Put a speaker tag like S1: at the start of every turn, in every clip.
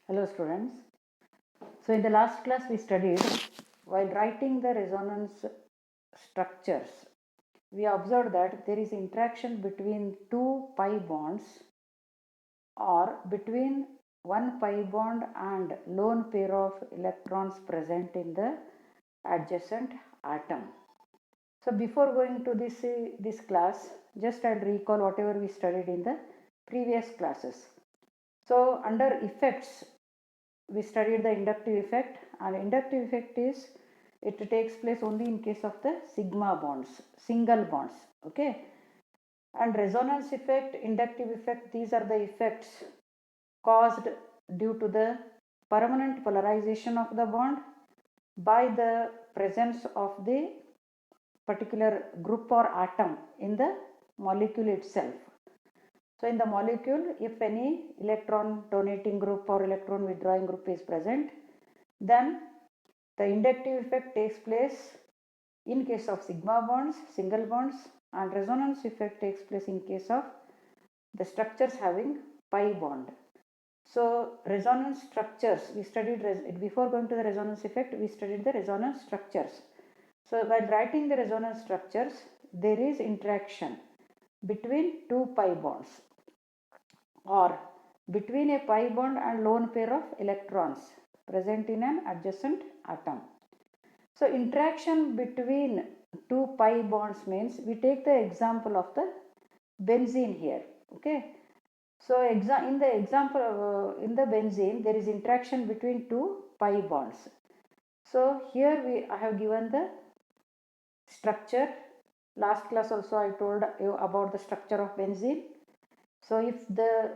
S1: Hello students. So in the last class we studied, while writing the resonance structures, we observed that there is interaction between two pi bonds or between one pi bond and lone pair of electrons present in the adjacent atom. So before going to this class, just I'll recall whatever we studied in the previous classes. So under effects, we studied the inductive effect, and inductive effect is it takes place only in case of the sigma bonds, single bonds. Okay, and resonance effect, inductive effect, these are the effects caused due to the permanent polarization of the bond by the presence of the particular group or atom in the molecule itself. So in the molecule, if any electron donating group or electron withdrawing group is present, then the inductive effect takes place in case of sigma bonds, single bonds, and resonance effect takes place in case of the structures having pi bond. So resonance structures, we studied before going to the resonance effect, we studied the resonance structures. So while writing the resonance structures, there is interaction between two pi bonds or between a pi bond and lone pair of electrons present in an adjacent atom. So interaction between two pi bonds means we take the example of the benzene here. Okay. So in the example in the benzene there is interaction between two pi bonds. So here I have given the structure. Last class also I told you about the structure of benzene. So if the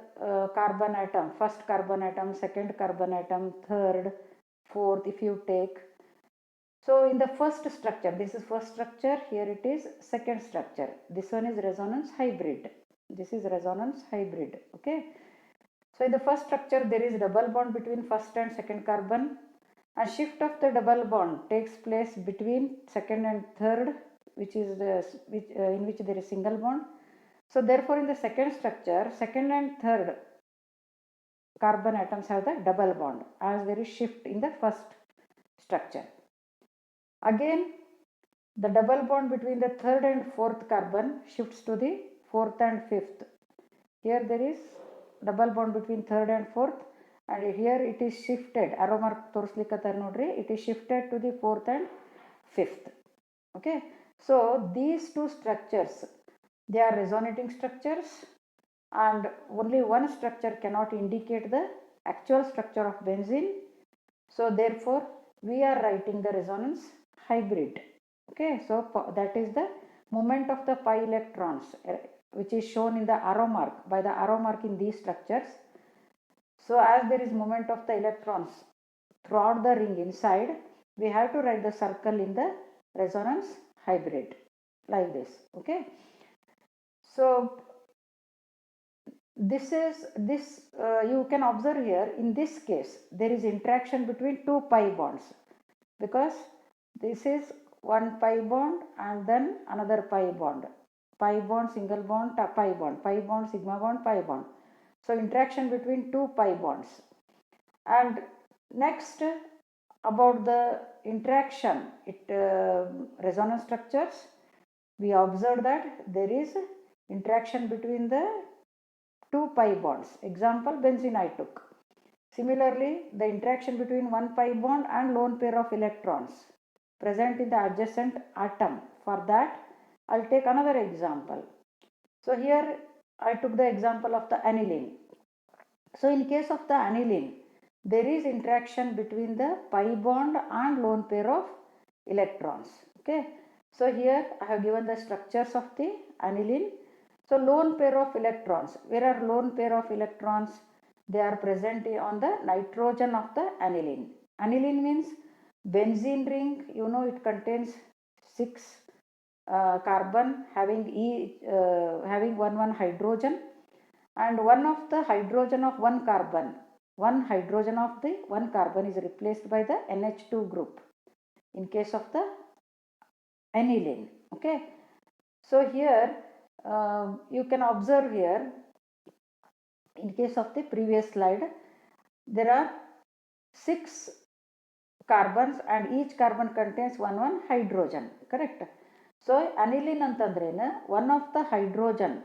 S1: carbon atom, first carbon atom, second carbon atom, third, fourth, if you take. So in the first structure, this is first structure, here it is second structure. This one is resonance hybrid. This is resonance hybrid. Okay. So in the first structure, there is double bond between first and second carbon. A shift of the double bond takes place between second and third, which is in which there is single bond. So therefore in the second structure, second and third carbon atoms have the double bond as there is shift in the first structure. Again, the double bond between the third and fourth carbon shifts to the fourth and fifth. Here there is double bond between third and fourth, and here it is shifted, arrow mark ತೋರಿಸ್ಲಿಕ್ಕತ್ತಾರ ನೋಡ್ರಿ, it is shifted to the fourth and fifth. Okay, so these two structures, they are resonating structures, and only one structure cannot indicate the actual structure of benzene. So therefore we are writing the resonance hybrid. Okay, so that is the movement of the pi electrons which is shown in the arrow mark, by the arrow mark in these structures. So as there is movement of the electrons throughout the ring inside, we have to write the circle in the resonance hybrid like this. Okay, so this you can observe here. In this case there is interaction between two pi bonds, because this is one pi bond and then another pi bond, single bond, pi bond, sigma bond, pi bond. So interaction between two pi bonds. And next, about the interaction, resonance structures, we observed that there is interaction between the two pi bonds. Example, benzene I took. Similarly, the interaction between one pi bond and lone pair of electrons present in the adjacent atom. For that, I'll take another example. So here I took the example of the aniline. So in case of the aniline, there is interaction between the pi bond and lone pair of electrons. Okay. So here I have given the structures of the aniline. So lone pair of electrons. Where are lone pair of electrons? They are present on the nitrogen of the aniline. Aniline means benzene ring. You know, it contains 6 carbon having having one hydrogen, and one of the hydrogen of one carbon is replaced by the NH2 group in case of the aniline. Okay, so here you can observe here, in case of the previous slide, there are 6 carbons and each carbon contains one hydrogen, correct? So aniline antandrena one of the hydrogen,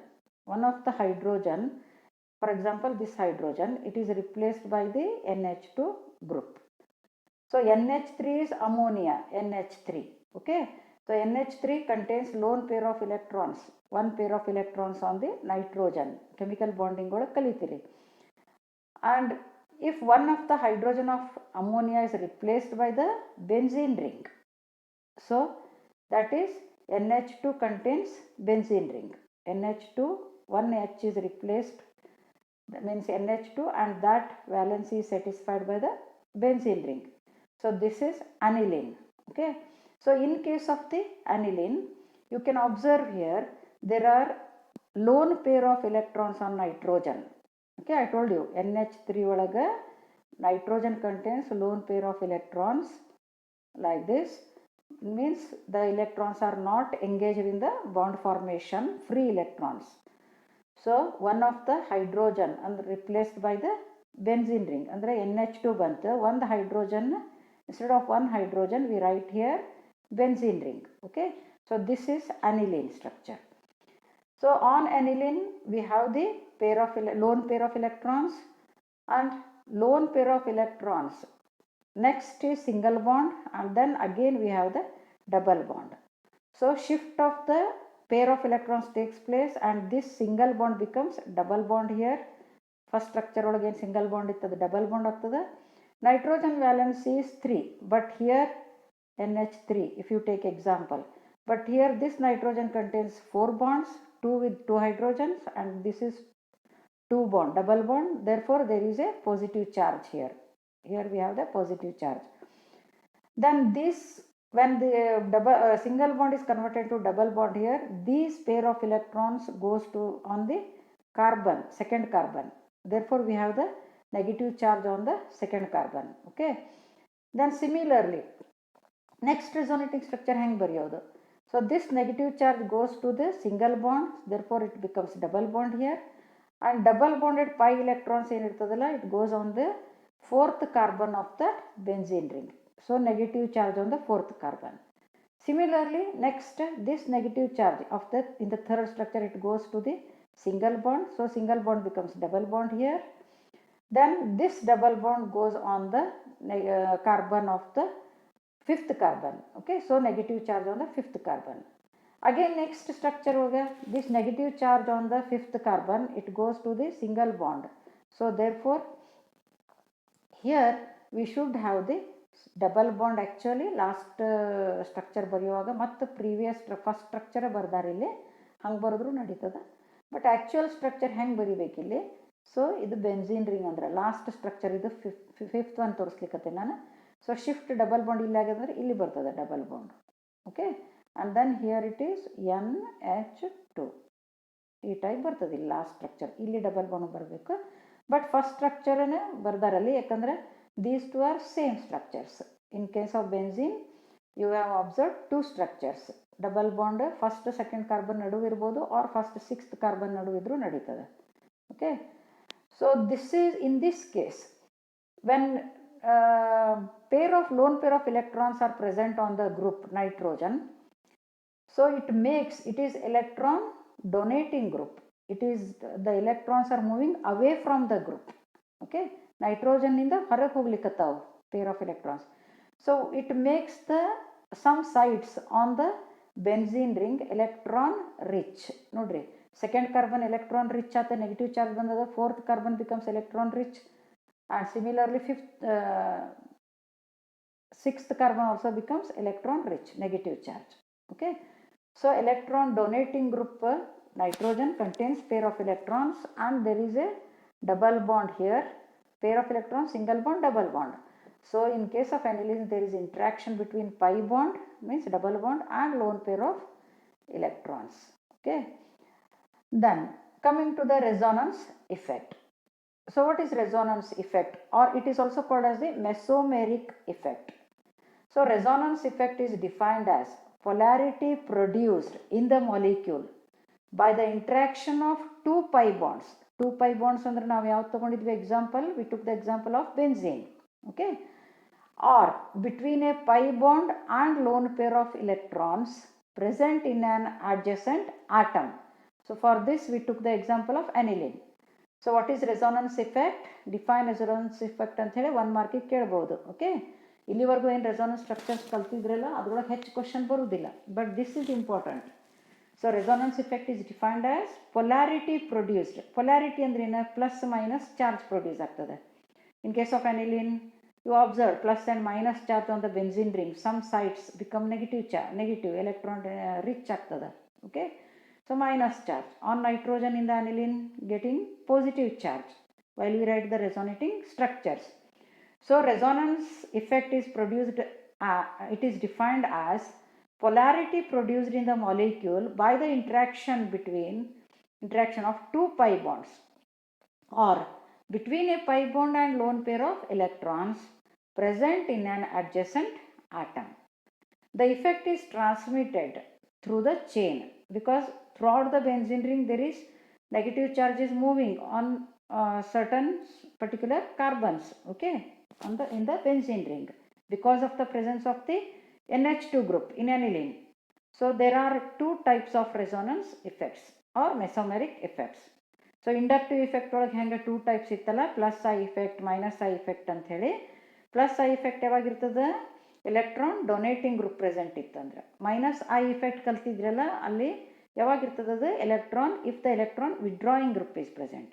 S1: for example this hydrogen, it is replaced by the NH2 group. So NH3 is ammonia, NH3, okay? So NH3 contains lone pair of electrons, one pair of electrons on the nitrogen, chemical bonding oda kalitiri. And if one of the hydrogen of ammonia is replaced by the benzene ring, so that is NH2 contains benzene ring. NH2, one H is replaced, that means NH2, and that valency is satisfied by the benzene ring. So this is aniline, okay? So in case of the aniline, you can observe here there are lone pair of electrons on nitrogen. Okay, I told you NH3 olaga nitrogen contains lone pair of electrons like this, means the electrons are not engaged in the bond formation, free electrons. So one of the hydrogen and replaced by the benzene ring, andre NH2 bantu, one hydrogen, instead of one hydrogen we write here benzene ring, okay? So this is aniline structure. So on aniline we have the lone pair of electrons and lone pair of electrons. Next is single bond, and then again we have the double bond. So shift of the pair of electrons takes place and this single bond becomes double bond here. First structure again single bond ittadu, double bond agtade. Nitrogen valency is 3, but here NH3 if you take example. But here this nitrogen contains 4 bonds, 2 with 2 hydrogens, and this is 2 bond, double bond. Therefore there is a positive charge here. Here we have the positive charge. Then this, when the single bond is converted to double bond here, these pair of electrons goes to on the carbon, second carbon. Therefore we have the negative charge on the second carbon, okay? Then similarly next resonating structure hang bariyodu. So this negative charge goes to the single bond, therefore it becomes double bond here, and double bonded pi electrons it goes on the fourth carbon of the benzene ring. So negative charge on the fourth carbon. Similarly next this negative charge of the in the third structure it goes to the single bond, so single bond becomes double bond here. Then this double bond goes on the carbon of the fifth carbon, okay? So negative charge on the fifth carbon. Again next structure hoga, this negative charge on the fifth carbon it goes to the single bond. So therefore here we should have the double bond. Actually last structure ಬರೆಯುವಾಗ ಮತ್ತು previous first structure ಬರ್ದಾರ ಇಲ್ಲಿ, ಹಂಗೆ ಬರೆದ್ರು ನಡೀತದ. But actual structure ಹೆಂಗೆ ಬರಿಬೇಕಿಲ್ಲಿ? So ಇದು ಬೆನ್ಝೀನ್ ರಿಂಗ್ ಅಂದ್ರೆ ಲಾಸ್ಟ್ ಸ್ಟ್ರಕ್ಚರ್, ಇದು ಫಿಫ್ತ್ ಒನ್ ತೋರಿಸ್ಲಿಕ್ಕತ್ತೆ ನಾನು. ಸೊ ಶಿಫ್ಟ್ ಡಬಲ್ ಬಾಂಡ್ ಇಲ್ಲಿ ಆಗ್ಯದಂದ್ರೆ ಇಲ್ಲಿ ಬರ್ತದೆ double bond, okay? And then here it is NH2 ಈ ಟೈಪ್ ಬರ್ತದೆ ಇಲ್ಲಿ ಲಾಸ್ಟ್ ಸ್ಟ್ರಕ್ಚರ್. ಇಲ್ಲಿ ಡಬಲ್ ಬಾಂಡ್ ಬರಬೇಕು, ಬಟ್ ಫಸ್ಟ್ ಸ್ಟ್ರಕ್ಚರನ್ನೇ ಬರ್ದಾರಲ್ಲಿ, ಯಾಕಂದರೆ these two are same structures. In case of benzene you have observed 2 structures, double bond first second carbon ನಡುವೆ ಇರ್ಬೋದು or first sixth carbon ನಡುವೆ ಇದ್ರೂ ನಡೀತದೆ, okay? So this is in this case when lone pair of electrons are present on the group nitrogen, so it is electron donating group. It is the electrons are moving away from the group, okay? Nitrogen ಇಂದ ಹೊರಗೆ ಹೋಗ್ಲಿಕ್ಕತ್ತಾವು pair of electrons. So it makes some sites on the benzene ring electron rich. ನೋಡ್ರಿ, second carbon electron rich ಆತ, negative charge ಬಂದದ, fourth carbon becomes electron rich, and similarly sixth carbon also becomes electron rich, negative charge, okay? So electron donating group nitrogen contains pair of electrons and there is a double bond here, pair of electrons, single bond, double bond. So in case of aniline there is interaction between pi bond, means double bond, and lone pair of electrons, okay? Then coming to the resonance effect. So what is resonance effect, or it is also called as the mesomeric effect? So resonance effect is defined as polarity produced in the molecule by the interaction of 2 pi bonds. 2 pi bonds ಅಂದ್ರೆ ನಾವು ಯಾವ್ದು ತಗೊಂಡಿದ್ವಿ example, we took the example of benzene. Okay, or between a pi bond and lone pair of electrons present in an adjacent atom. So for this we took the example of aniline. So what is resonance effect? Define resonance effect ಅಂತ ಹೇಳಿ 1 ಮಾರ್ಕಿಗೆ ಕೇಳಬಹುದು. Okay, ಇಲ್ಲಿವರೆಗೂ ಏನು resonance structures ಕಲ್ತಿದ್ರಲ್ಲ ಅದ್ರೊಳಗೆ ಹೆಚ್ಚು question ಬರುವುದಿಲ್ಲ, but this is important. So resonance effect is defined as polarity produced. Polarity ಅಂದ್ರೆ ಏನು? ಪ್ಲಸ್ ಮೈನಸ್ ಚಾರ್ಜ್ ಪ್ರೊಡ್ಯೂಸ್ ಆಗ್ತದೆ. ಇನ್ case of aniline, you observe plus and minus charge on the benzene ring. Some sides become negative charge, negative electron rich ಆಗ್ತದೆ. Okay, so minus charge. On nitrogen in the aniline getting positive charge while we write the resonating structures. So resonance effect is produced, it is defined as polarity produced in the molecule by the interaction of 2 pi bonds or between a pi bond and lone pair of electrons present in an adjacent atom. The effect is transmitted through the chain because throughout the benzene ring there is negative charge is moving on certain particular carbons, okay, in the benzene ring because of the presence of the NH2 group in aniline. So there are 2 types of resonance effects or mesomeric effects. So inductive effect ಒಳಗೆ ಹೆಂಗೆ 2 types ಇತ್ತಲ್ಲ, plus I effect, minus I effect ಅಂತ ಹೇಳಿ. Plus I effect ಯಾವಾಗಿರ್ತದೆ? Electron donating group present ಇತ್ತಂದ್ರೆ. Minus I effect ಕಲ್ತಿದ್ರಲ್ಲ ಅಲ್ಲಿ ಯಾವಾಗಿರ್ತದೆ ಅದು? Electron if the electron withdrawing group is present.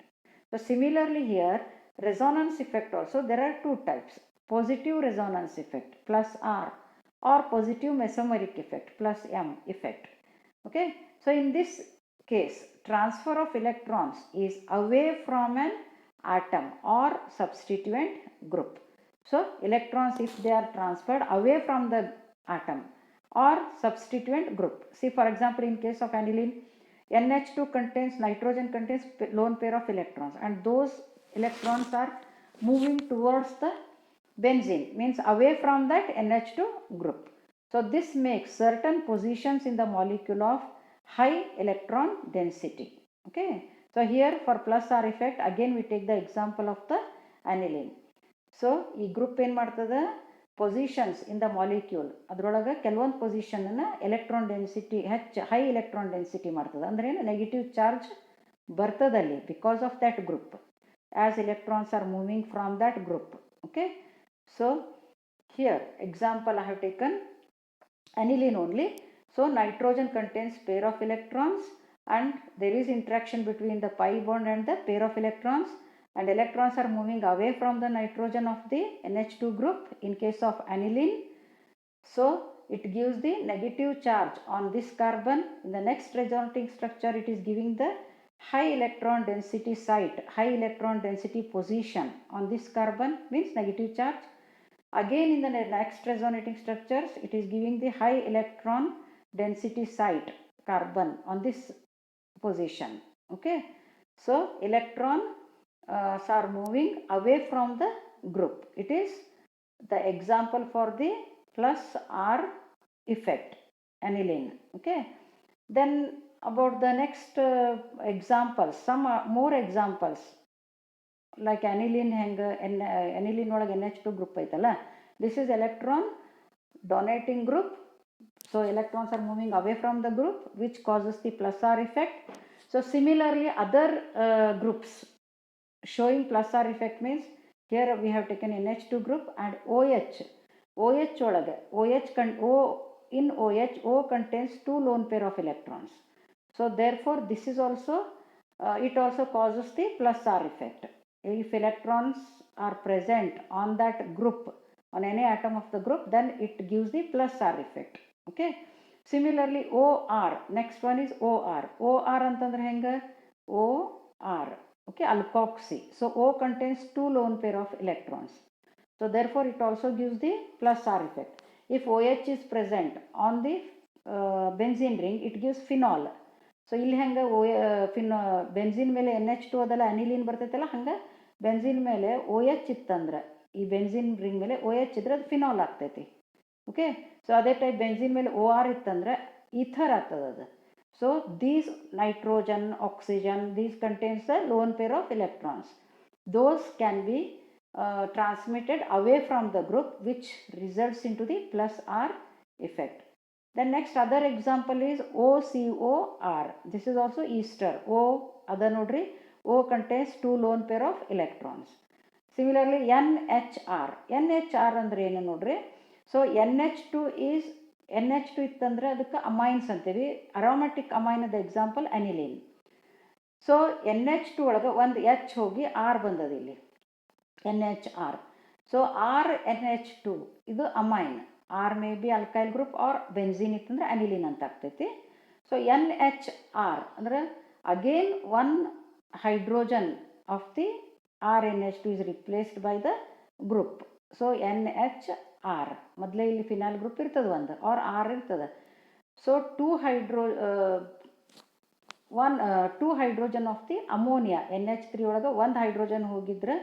S1: So similarly here resonance effect also there are 2 types. Positive resonance effect plus R or positive mesomeric effect plus M effect. Okay, so in this case transfer of electrons is away from an atom or substituent group. So electrons, if they are transferred away from the atom or substituent group, see for example in case of aniline, NH2 contains, nitrogen contains lone pair of electrons and those electrons are moving towards the benzene, means away from that NH2 group. So this makes certain positions in the molecule of high electron density. Okay, so here for plus R effect again we take the example of the aniline. So ಈ group ಏನು ಮಾಡ್ತದೆ? Positions in the molecule ಅದರೊಳಗೆ ಕೆಲವೊಂದು ಪೊಸಿಷನ್ನ electron density high electron density ಮಾಡ್ತದೆ. ಅಂದ್ರೆ ಏನು? Negative charge ಬರ್ತದಲ್ಲಿ because of that group as electrons are moving from that group. Okay, so here example I have taken aniline only. So nitrogen contains pair of electrons and there is interaction between the pi bond and the pair of electrons and electrons are moving away from the nitrogen of the NH2 group in case of aniline. So it gives the negative charge on this carbon. In the next resonating structure it is giving the high electron density site, high electron density position on this carbon, means negative charge. Again in the next resonating structures it is giving the high electron density site carbon on this position. Okay, so electrons are moving away from the group. It is the example for the plus R effect, aniline. Okay, then about the next examples, some more examples like aniline ಹೆಂಗೆ aniline ಒಳಗೆ NH2 group ಐತಲ್ಲ, this is electron donating group. So electrons are moving away from the group which causes the plus R effect. So similarly other groups showing plus R effect means here we have taken NH2 group and OH ಒಳಗೆ in OH O contains 2 lone pair of electrons. So therefore this is also it also causes the plus R effect. If electrons are present on that group, on any atom of the group, then it gives the plus R effect. Okay, similarly OR, next one is OR. OR ಅಂತಂದ್ರೆ ಹೆಂಗೆ? OR, okay, alkoxy. So O contains 2 lone pair of electrons. So therefore it also gives the plus R effect. If OH is present on the benzene ring, it gives phenol. So ಇಲ್ಲಿ ಹೆಂಗೆ benzene ಮೇಲೆ NH2 ಅದೆಲ್ಲ aniline ಬರ್ತೈತಲ್ಲ, ಹಂಗೆ benzene ಮೇಲೆ OH ಇತ್ತಂದ್ರೆ, ಈ benzene ring ಮೇಲೆ OH ಇದ್ರೆ ಅದು ಫಿನಾಲ್ ಆಗ್ತೈತಿ. ಓಕೆ, ಸೊ ಅದೇ ಟೈಪ್ ಬೆನ್ಝಿನ್ ಮೇಲೆ OR ಇತ್ತಂದ್ರೆ ಈಥರ್ ಆಗ್ತದೆ ಅದು. So these nitrogen, oxygen, these contains the lone pair of electrons. Those can be transmitted away from the group, which results into the plus R effect. The next other example is OCOR. This is also ester. O other nodri, O contains two lone pair of electrons. Similarly NHR. NHR ಅಂದ್ರೆ ಏನು ನೋಡ್ರಿ, so NH2 is NH2 ಇತ್ತಂದ್ರೆ ಅದಕ್ಕೆ amines ಅಂತೀವಿ. Aromatic ಅಮೈನದ example aniline. So NH2 ಒಳಗೆ ಒಂದು H ಹೋಗಿ R ಬಂದದ ಇಲ್ಲಿ, NHR. ಸೊ RNH2 ಇದು amine. R may be alkyl group or benzene ಇತ್ತಂದ್ರೆ ಅನಿಲಿನ್ ಅಂತ ಆಗ್ತೈತಿ. ಸೊ NHR ಅಂದ್ರೆ again one hydrogen of the RNH2 is replaced by the group. So NHR ಮೊದಲೇ ಇಲ್ಲಿ ಫಿನಾಲ್ ಗ್ರೂಪ್ ಇರ್ತದೆ ಒಂದು, ಆರ್ ಆರ್ ಇರ್ತದೆ. So two hydrogen of the ammonia NH3 ಒಳಗೆ ಒಂದು ಹೈಡ್ರೋಜನ್ ಹೋಗಿದ್ರೆ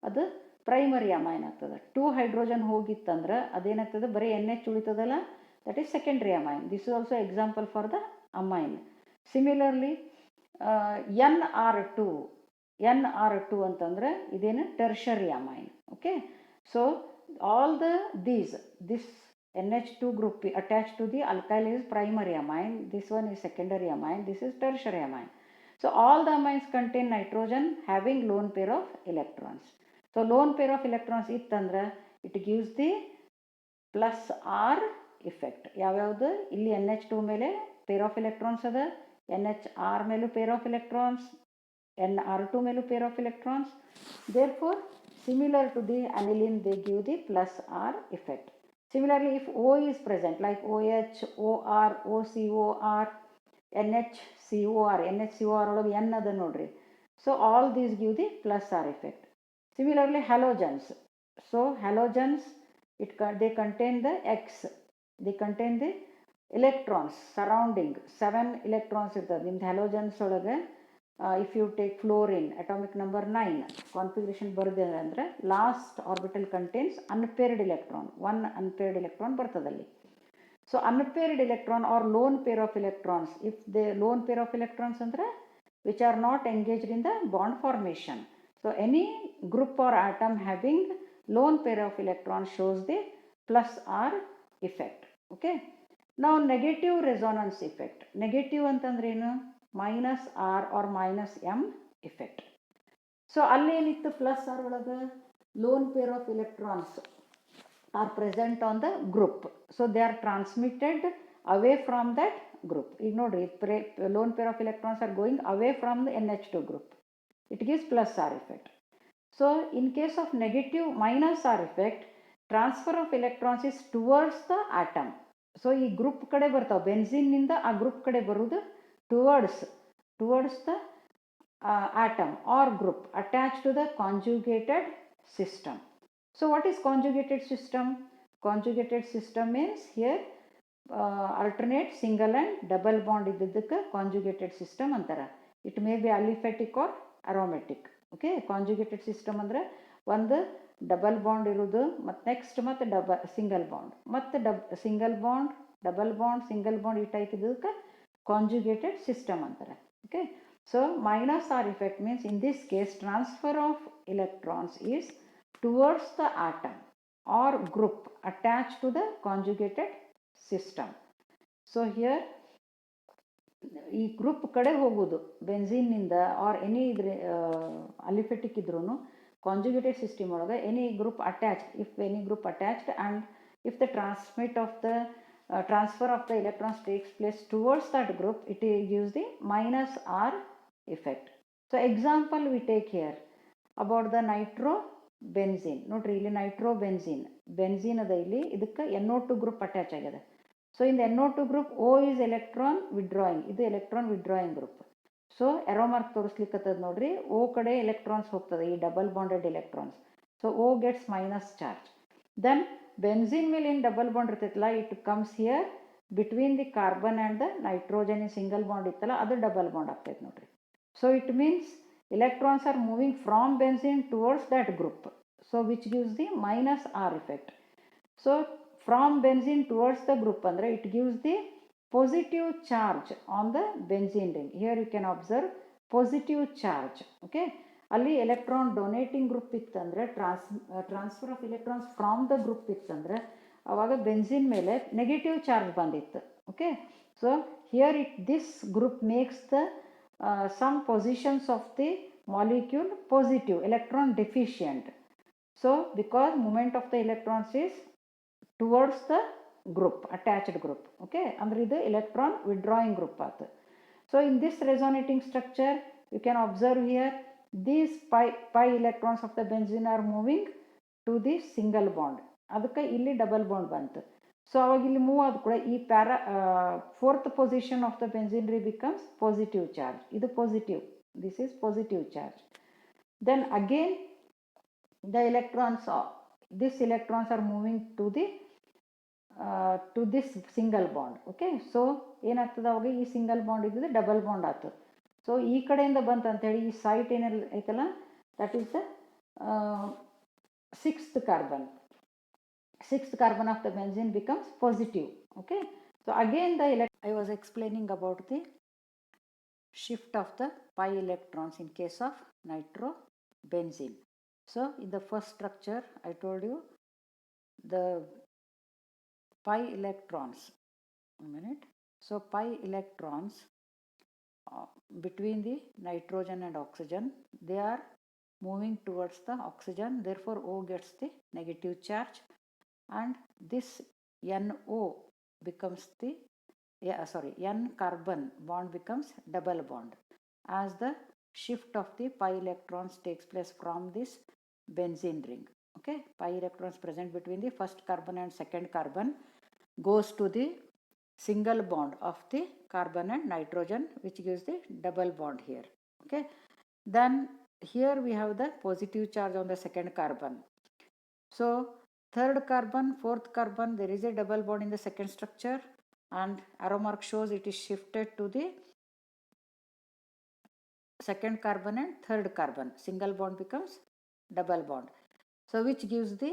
S1: ಅದು ಪ್ರೈಮರಿ ಅಮೈನ್ ಆಗ್ತದೆ. ಟೂ ಹೈಡ್ರೋಜನ್ ಹೋಗಿತ್ತಂದ್ರೆ ಅದೇನಾಗ್ತದೆ, ಬರೀ NH ಉಳಿತದಲ್ಲ, that is secondary amine. This is also example for the amine. Similarly NR2 ಅಂತಂದ್ರೆ ಇದೇನು tertiary amine. Okay, so all this NH2 group attached to the alkyl is primary amine, this one is secondary amine, this is tertiary amine. So all the amines contain nitrogen having lone pair of electrons. So lone pair of electrons ittandre it gives the plus R effect. ಯಾವ್ಯಾವುದು ಇಲ್ಲಿ NH2 ಮೇಲೆ pair of electrons ಅದ, NHR ಮೇಲೂ pair of electrons, NR2 ಮೇಲೂ pair of electrons. Therefore similar to the aniline they give the plus R effect. Similarly if O is present like OH, OR, OCOR, NHCOR ಒಳಗೆ N ಅದ ನೋಡ್ರಿ. So all these give the plus R effect. Similarly halogens. So halogens they contain the X, they contain the electrons surrounding 7 electrons ಇರ್ತದೆ ನಿಮ್ದು halogens ಒಳಗೆ. If you take fluorine atomic number 9 configuration ಬರೆದೆ ಅಂದರೆ last orbital contains unpaired electron, one unpaired electron ಬರ್ತದಲ್ಲಿ. So unpaired electron or lone pair of electrons, if they lone pair of electrons ಅಂದರೆ which are not engaged in the bond formation. So any group or atom having lone pair of electron shows the plus R effect. Okay, ನಾವು negative resonance effect. Negative ಅಂತಂದ್ರೆ ಏನು, minus R or minus M effect. So ಅಲ್ಲೇನಿತ್ತು plus R ಒಳಗೆ loan pair of electrons are present on the group, so they are transmitted away from that group. ಈಗ ನೋಡ್ರಿ lone pair of electrons are going away from the NH2 group, it gives plus R effect. So in case of negative minus R effect, transfer of electrons is towards the atom. So ಈ group ಕಡೆ ಬರ್ತಾವೆ, ಬೆನ್ಝೀನ್ನಿಂದ ಆ group ಕಡೆ ಬರುವುದು towards the atom or group attached to the conjugated system. So what is conjugated system? Conjugated system means here alternate single and double bond iddadಕ್ಕೆ conjugated system ಅಂತಾರೆ. It may be aliphatic or aromatic. Okay, conjugated system ಅಂದ್ರೆ ಒಂದು double bond ಇರೋದು, ಮತ್ತು next ಮತ್ತೆ single bond, ಮತ್ತು single bond, double bond, single bond ಈ type ಇದಕ್ಕೆ conjugated system ಅಂತಾರೆ. Okay, so minus R effect means in this case transfer of electrons is towards the atom or group attached to the conjugated system. So here ಈ group ಕಡೆ ಹೋಗೋದು ಬೆನ್ಝೀನ್ನಿಂದ R any ಅಲಿಫೆಟಿಕ್ ಇದ್ರೂ conjugated system ಒಳಗೆ any group attached, if any group attached and if the transfer of the electrons takes place towards that group, it gives the minus R effect. So example we take here about the nitrobenzene. ನೋಡ್ರಿ ಇಲ್ಲಿ ಬenzene ಅದ, ಇಲ್ಲಿ ಇದಕ್ಕೆ NO2 group attach ಆಗಿದೆ. So in the NO2 group O is electron withdrawing, ಇದು electron withdrawing group. So arrow mark ತೋರಿಸ್ಲಿಕ್ಕತ್ತದ ನೋಡ್ರಿ, O ಕಡೆ ಎಲೆಕ್ಟ್ರಾನ್ಸ್ ಹೋಗ್ತದೆ, ಈ double bonded electrons. So O gets minus charge. Then benzene ಮೇಲೆ ಏನು ಡಬಲ್ ಬಾಂಡ್ ಇರ್ತೈತಲ್ಲ, it comes here between the carbon and the nitrogen single bond ಇತ್ತಲ್ಲ, ಅದು ಡಬಲ್ ಬಾಂಡ್ ಆಗ್ತೈತೆ ನೋಡ್ರಿ. So it means electrons are moving from benzene towards that group, so which gives the minus R effect. So from benzene towards the group andre it gives the positive charge on the benzene ring. Here you can observe positive charge. Okay, ಅಲ್ಲಿ electron donating group ಇತ್ತಂದರೆ transfer of electrons from the group ಇತ್ತಂದರೆ ಆವಾಗ benzene ಮೇಲೆ negative charge ಬಂದಿತ್ತು. Okay, so here this group makes the some positions of the molecule positive, electron deficient. So because movement of the electrons is towards the group, attached group. Okay, ಅಂದ್ರೆ ಇದು electron withdrawing group ಆಯ್ತು. So in this resonating structure you can observe here these pi electrons of the benzene are moving to the single bond. ಅದಕ್ಕೆ ಇಲ್ಲಿ double bond ಬಂತು. So ಅವಾಗ ಇಲ್ಲಿ move ಆದ ಕೂಡ ಈ fourth position of the benzene ring becomes positive charge. ಇದು positive, this is positive charge. Then again the electrons, these electrons are moving to this single bond. Okay, so ಏನಾಗ್ತದೆ ಅವಾಗ ಈ ಸಿಂಗಲ್ ಬಾಂಡ್ ಇದ್ದಿದ್ದು double bond ಆಗ್ತದೆ. So ಈ ಕಡೆಯಿಂದ ಬಂತು ಅಂತೇಳಿ ಈ ಸೈಟ್ ಏನೆಲ್ಲ ಐತಲ್ಲ that is the sixth carbon of the benzene becomes positive. Okay, so again I was explaining about the shift of the pi electrons in case of nitrobenzene. So in the first structure I told you the pi electrons, so pi electrons between the nitrogen and oxygen, they are moving towards the oxygen, therefore O gets the negative charge, and this NO becomes the N carbon bond becomes double bond as the shift of the pi electrons takes place from this benzene ring. Okay, pi electrons present between the first carbon and second carbon goes to the single bond of the carbon and nitrogen, which gives the double bond here. Okay, then here we have the positive charge on the second carbon. So third carbon, fourth carbon, there is a double bond in the second structure, and arrow mark shows it is shifted to the second carbon and third carbon. Single bond becomes double bond. So which gives the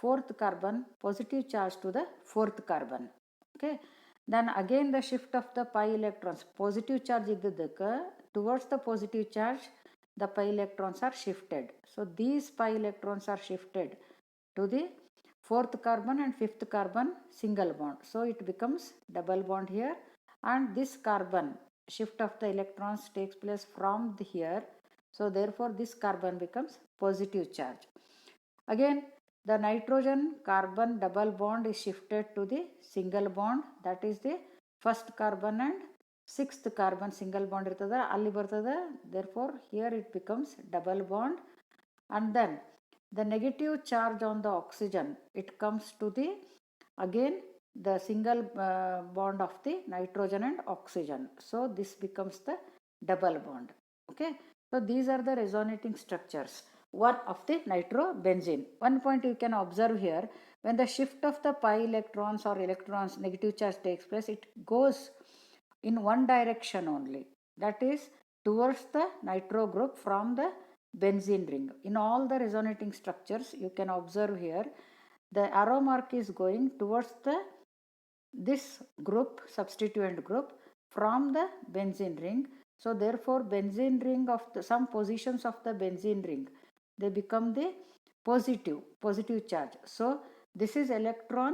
S1: fourth carbon positive charge to the fourth carbon. Okay, then again the shift of the pi electrons, positive charge iddadaka towards the positive charge the pi electrons are shifted. So these pi electrons are shifted to the fourth carbon and fifth carbon single bond. So it becomes double bond here, and this carbon shift of the electrons takes place from here. So therefore this carbon becomes positive charge. Again the nitrogen carbon double bond is shifted to the single bond, that is the first carbon and sixth carbon single bond irtada alli bartada, therefore here it becomes double bond. And then the negative charge on the oxygen, it comes to the again the single bond of the nitrogen and oxygen, so this becomes the double bond. Okay, so these are the resonating structures one of the nitrobenzene. One point you can observe here, when the shift of the pi electrons or electrons negative charge takes place, it goes in one direction only, that is towards the nitro group from the benzene ring. In all the resonating structures you can observe here the arrow mark is going towards this group, substituent group from the benzene ring. So therefore benzene ring of some positions of the benzene ring, they become the positive charge. So this is electron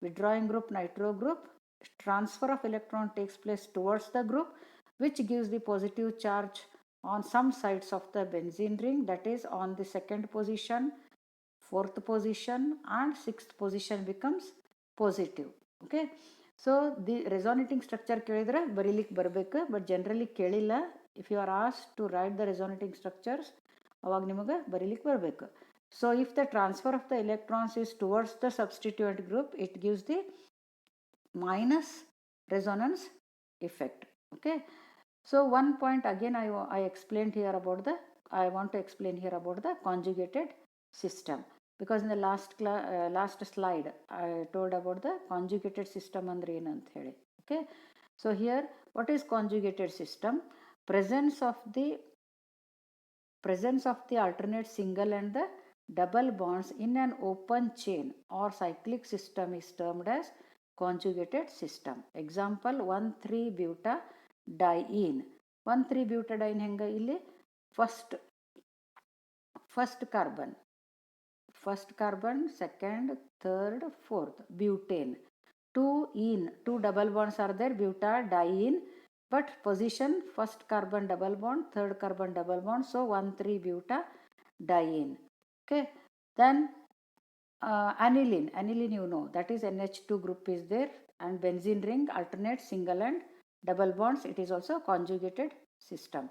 S1: withdrawing group, nitro group, transfer of electron takes place towards the group, which gives the positive charge on some sides of the benzene ring, that is on the second position, fourth position and sixth position becomes positive. Okay, so the resonating structure ಕೇಳಿದ್ರೆ ಬರೀಲಿಕ್ಕೆ ಬರಬೇಕು, but generally ಕೇಳಿಲ್ಲ. If you are asked to write the resonating structures ಅವಾಗ ನಿಮಗೆ ಬರೀಲಿಕ್ಕೆ ಬರಬೇಕು. So if the transfer of the electrons is towards the substituent group, it gives the minus resonance effect. Okay, so one point again I explained here about the, I want to explain here about the conjugated system, because in the last slide I told about the conjugated system andre ಏನು ಅಂತ ಹೇಳಿ. Okay, so here what is conjugated system? Presence of the alternate single and the double bonds in an open chain or cyclic system is termed as conjugated system. Example 1,3-butadiene. 1,3-butadiene ಹೆಂಗ ಇಲ್ಲಿ first carbon, second, third, fourth, butane. 2 double bonds are there, butadiene, but position first carbon double bond, third carbon double bond, so 1,3-butadiene. Okay, then aniline you know, that is NH2 group is there, and benzene ring alternate single and double bonds, it is also conjugated system.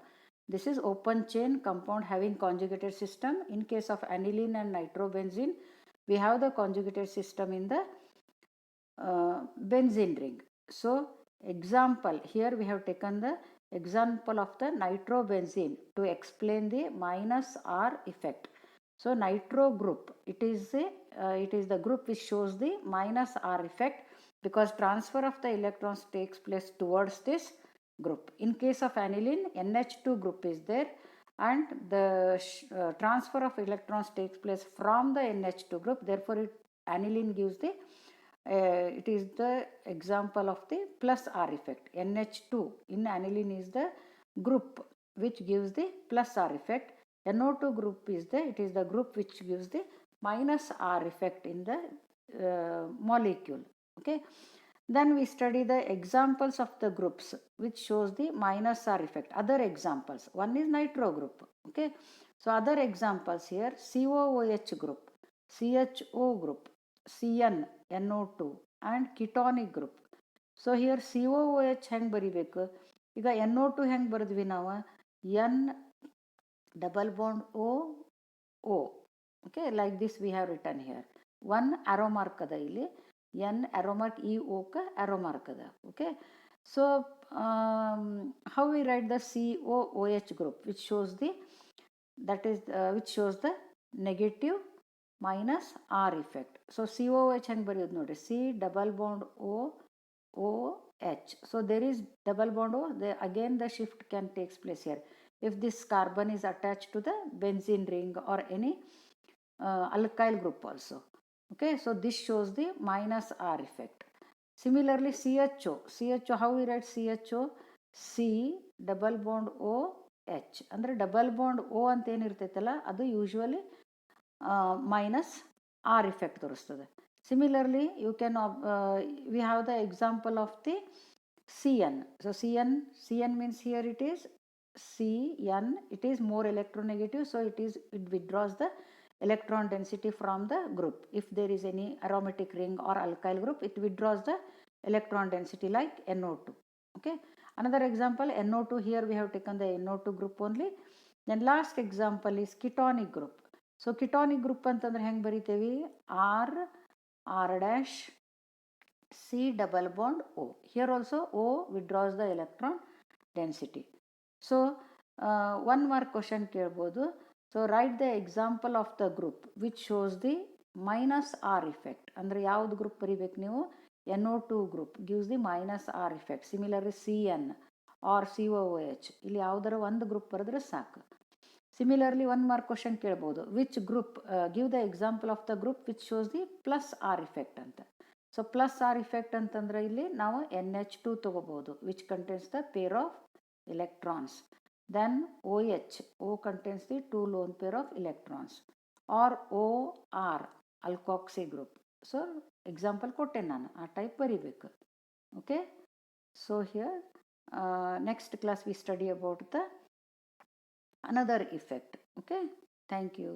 S1: This is open chain compound having conjugated system. In case of aniline and nitrobenzene, we have the conjugated system in the benzene ring. So example, here we have taken the example of the nitrobenzene to explain the minus R effect. So nitro group, it is the group which shows the minus R effect, because transfer of the electrons takes place towards this group. In case of aniline, NH2 group is there, and the transfer of electrons takes place from the NH2 group. Therefore, aniline gives the it is the example of the plus R effect. NH2 in aniline is the group which gives the plus R effect. NO2 group is it is the group which gives the minus R effect in the molecule. Okay, then we study the examples of the groups which shows the minus R effect. Other examples, one is nitro group. Okay, so other examples here, COOH group, CHO group, CN, NO2 and ketonic group. So here COOH ಹೆಂಗೆ ಬರಿಬೇಕು, ಈಗ NO2 ಹೆಂಗೆ ಬರೆದ್ವಿ ನಾವು, N double bond O, O. Okay, like this we have written here. One arrow mark ada ಇಲ್ಲಿ, N arrow mark, E O ka arrow mark ada. Okay, so how we write the COOH group, which shows the negative minus R effect. So COOH ಹೆಂಗೆ ಬರೆಯೋದು ನೋಡಿ, C double bond O, OH. So there is double bond O, again the shift can take place here if this carbon is attached to the benzene ring or any alkyl group also. Okay, so this shows the minus R effect. Similarly CHO, how we write CHO, C double bond O H. ಅಂದರೆ double bond O ಅಂತ ಏನಿರ್ತೈತಲ್ಲ ಅದು usually minus R effect ತೋರಿಸ್ತದೆ. Similarly, you can we have the example of the CN. So CN means here it is CN, it is more electronegative, so it withdraws the electron density from the group. If there is any aromatic ring or alkyl group, it withdraws the electron density like NO2. Okay, another example, NO2, here we have taken the NO2 group only. Then last example is ketonic group. So ketonic group ಅಂತಂದ್ರೆ ಹೆಂಗೆ ಬರಿತೇವಿ, R dash C double bond O. Here also O withdraws the electron density. So one more question ಕೇಳ್ಬೋದು. So write the example of the group which shows the minus R effect. ಅಂದರೆ ಯಾವ್ದು group ಬರಿಬೇಕು ನೀವು, NO2 group gives the minus R effect. Similarly CN or COOH, ಇಲ್ಲಿ ಯಾವುದರ ಒಂದು group ಬರೆದ್ರೆ ಸಾಕು. Similarly, one more question ಕೇಳ್ಬೋದು, which group, give the example of the group which shows the plus R effect ಅಂತ. So plus R effect ಅಂತಂದ್ರೆ ಇಲ್ಲಿ ನಾವು NH2 ತಗೋಬಹುದು, which contains the pair of electrons. Then OH, O contains the 2 lone pair of electrons, or OR, alkoxy group. So example ಕೊಟ್ಟೆ ನಾನು, ಆ type ಬರಿಬೇಕು. Okay, so here next class we study about the another effect. Okay, thank you.